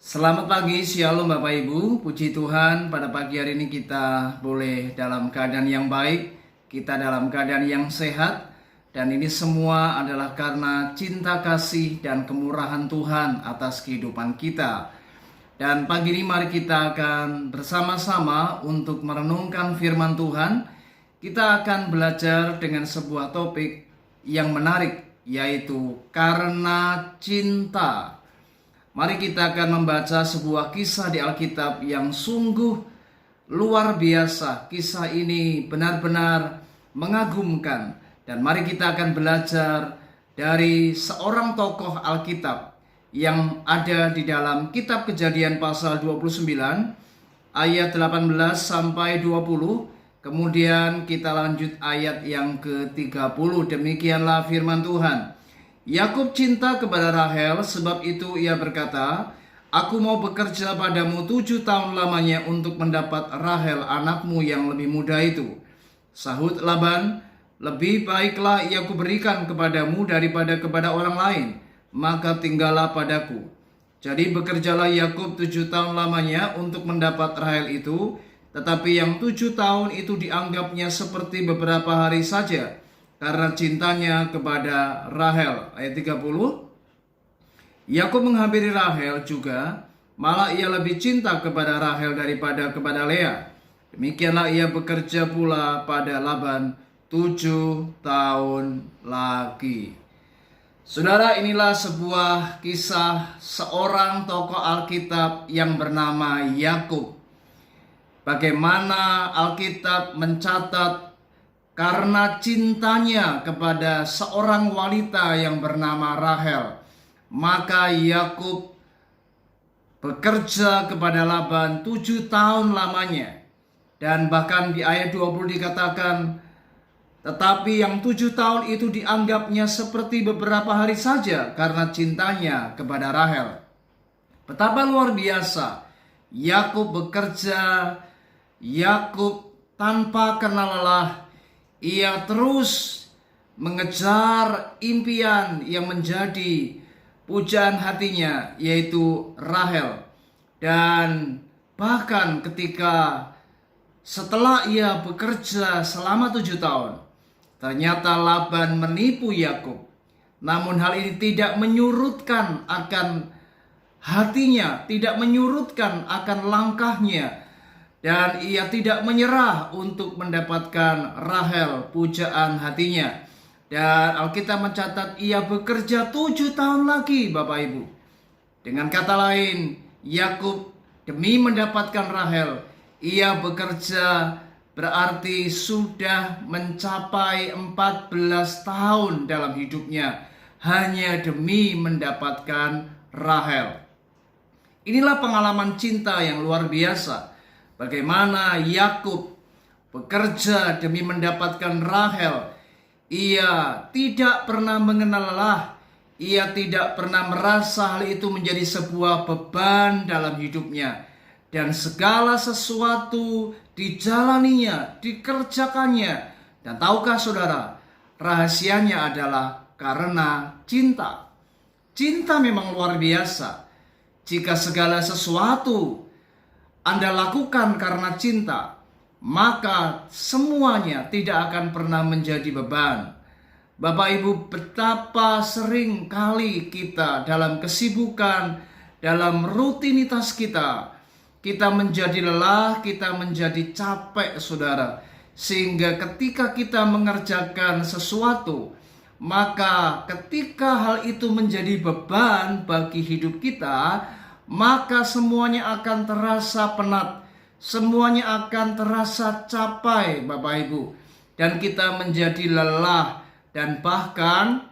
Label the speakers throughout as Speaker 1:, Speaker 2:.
Speaker 1: Selamat pagi, Shalom Bapak Ibu. Puji Tuhan, pada pagi hari ini kita boleh dalam keadaan yang baik, kita dalam keadaan yang sehat, dan ini semua adalah karena cinta kasih dan kemurahan Tuhan atas kehidupan kita. Dan pagi ini mari kita akan bersama-sama untuk merenungkan firman Tuhan. Kita akan belajar dengan sebuah topik yang menarik, yaitu karena cinta. Mari kita akan membaca sebuah kisah di Alkitab yang sungguh luar biasa. Kisah ini benar-benar mengagumkan. Dan mari kita akan belajar dari seorang tokoh Alkitab yang ada di dalam kitab Kejadian pasal 29 ayat 18 sampai 20. Kemudian kita lanjut ayat yang ke-30. Demikianlah firman Tuhan. Yakub cinta kepada Rahel, sebab itu ia berkata, "Aku mau bekerja padamu 7 tahun lamanya untuk mendapat Rahel anakmu yang lebih muda itu." Sahut Laban, "Lebih baiklah ia kuberikan kepadamu daripada kepada orang lain, maka tinggallah padaku." Jadi bekerjalah Yakub 7 tahun lamanya untuk mendapat Rahel itu, tetapi yang 7 tahun itu dianggapnya seperti beberapa hari saja, karena cintanya kepada Rahel. Ayat 30. Yakub menghampiri Rahel juga, malah ia lebih cinta kepada Rahel daripada kepada Lea. Demikianlah ia bekerja pula pada Laban 7 tahun lagi. Saudara, inilah sebuah kisah seorang tokoh Alkitab yang bernama Yakub. Bagaimana Alkitab mencatat karena cintanya kepada seorang wanita yang bernama Rahel, maka Yakub bekerja kepada Laban 7 tahun lamanya. Dan bahkan di ayat 20 dikatakan, tetapi yang 7 tahun itu dianggapnya seperti beberapa hari saja karena cintanya kepada Rahel. Betapa luar biasa Yakub bekerja, Yakub tanpa kenal lelah. Ia terus mengejar impian yang menjadi pujaan hatinya, yaitu Rahel. Dan bahkan ketika setelah ia bekerja selama 7 tahun, ternyata Laban menipu Yakub. Namun hal ini tidak menyurutkan akan hatinya, tidak menyurutkan akan langkahnya. Dan ia tidak menyerah untuk mendapatkan Rahel, pujaan hatinya. Dan Alkitab mencatat ia bekerja 7 tahun lagi, Bapak Ibu. Dengan kata lain, Yakub demi mendapatkan Rahel, ia bekerja berarti sudah mencapai 14 tahun dalam hidupnya hanya demi mendapatkan Rahel. Inilah pengalaman cinta yang luar biasa. Bagaimana Yakub bekerja demi mendapatkan Rahel. Ia tidak pernah mengenal lelah. Ia tidak pernah merasa hal itu menjadi sebuah beban dalam hidupnya. Dan segala sesuatu dijalaninya, dikerjakannya. Dan tahukah saudara, rahasianya adalah karena cinta. Cinta memang luar biasa. Jika segala sesuatu Anda lakukan karena cinta, maka semuanya tidak akan pernah menjadi beban. Bapak Ibu, betapa sering kali kita dalam kesibukan, dalam rutinitas kita menjadi lelah, kita menjadi capek, saudara. Sehingga ketika kita mengerjakan sesuatu, maka ketika hal itu menjadi beban bagi hidup kita, maka semuanya akan terasa penat, semuanya akan terasa capek, Bapak Ibu. Dan kita menjadi lelah, dan bahkan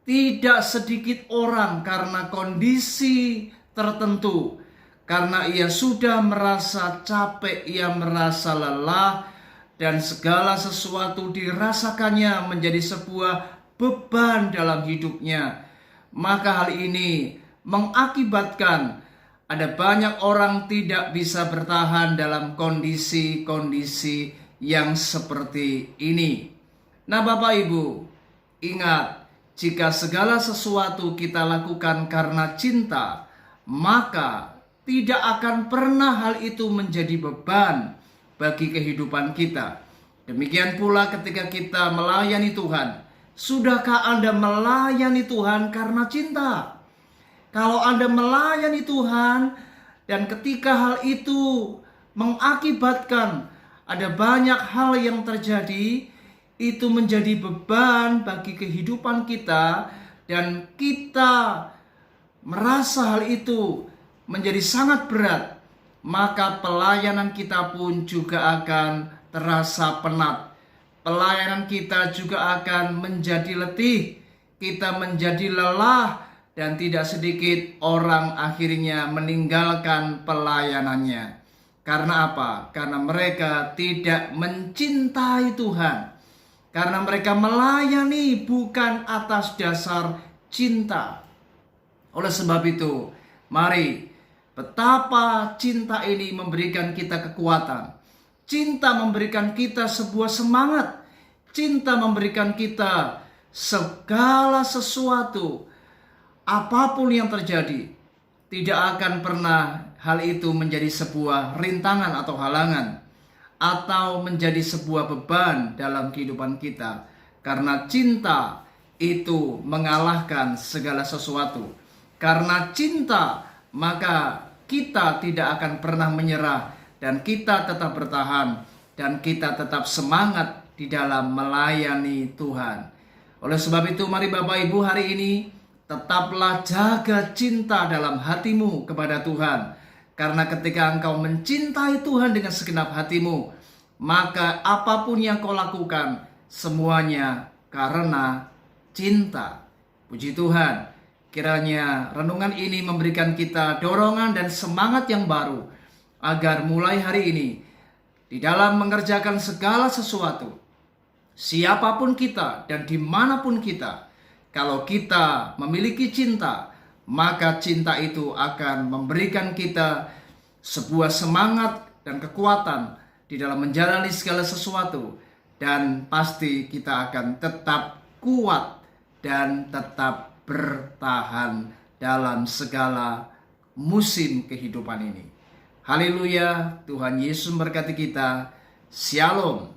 Speaker 1: tidak sedikit orang karena kondisi tertentu, karena ia sudah merasa capek, ia merasa lelah, dan segala sesuatu dirasakannya menjadi sebuah beban dalam hidupnya. Maka hal ini mengakibatkan ada banyak orang tidak bisa bertahan dalam kondisi-kondisi yang seperti ini. Nah, Bapak Ibu, ingat, jika segala sesuatu kita lakukan karena cinta, maka tidak akan pernah hal itu menjadi beban bagi kehidupan kita. Demikian pula ketika kita melayani Tuhan. Sudahkah Anda melayani Tuhan karena cinta? Kalau Anda melayani Tuhan dan ketika hal itu mengakibatkan ada banyak hal yang terjadi, itu menjadi beban bagi kehidupan kita dan kita merasa hal itu menjadi sangat berat, maka pelayanan kita pun juga akan terasa penat. Pelayanan kita juga akan menjadi letih, kita menjadi lelah, dan tidak sedikit orang akhirnya meninggalkan pelayanannya. Karena apa? Karena mereka tidak mencintai Tuhan. Karena mereka melayani bukan atas dasar cinta. Oleh sebab itu, mari betapa cinta ini memberikan kita kekuatan. Cinta memberikan kita sebuah semangat. Cinta memberikan kita segala sesuatu. Apapun yang terjadi, tidak akan pernah hal itu menjadi sebuah rintangan atau halangan, atau menjadi sebuah beban dalam kehidupan kita. Karena cinta itu mengalahkan segala sesuatu. Karena cinta, maka kita tidak akan pernah menyerah, dan kita tetap bertahan, dan kita tetap semangat di dalam melayani Tuhan. Oleh sebab itu, mari Bapak Ibu hari ini tetaplah jaga cinta dalam hatimu kepada Tuhan. Karena ketika engkau mencintai Tuhan dengan segenap hatimu, maka apapun yang kau lakukan, semuanya karena cinta. Puji Tuhan, kiranya renungan ini memberikan kita dorongan dan semangat yang baru, agar mulai hari ini, di dalam mengerjakan segala sesuatu, siapapun kita dan dimanapun kita, kalau kita memiliki cinta, maka cinta itu akan memberikan kita sebuah semangat dan kekuatan di dalam menjalani segala sesuatu. Dan pasti kita akan tetap kuat dan tetap bertahan dalam segala musim kehidupan ini. Haleluya, Tuhan Yesus memberkati kita. Shalom.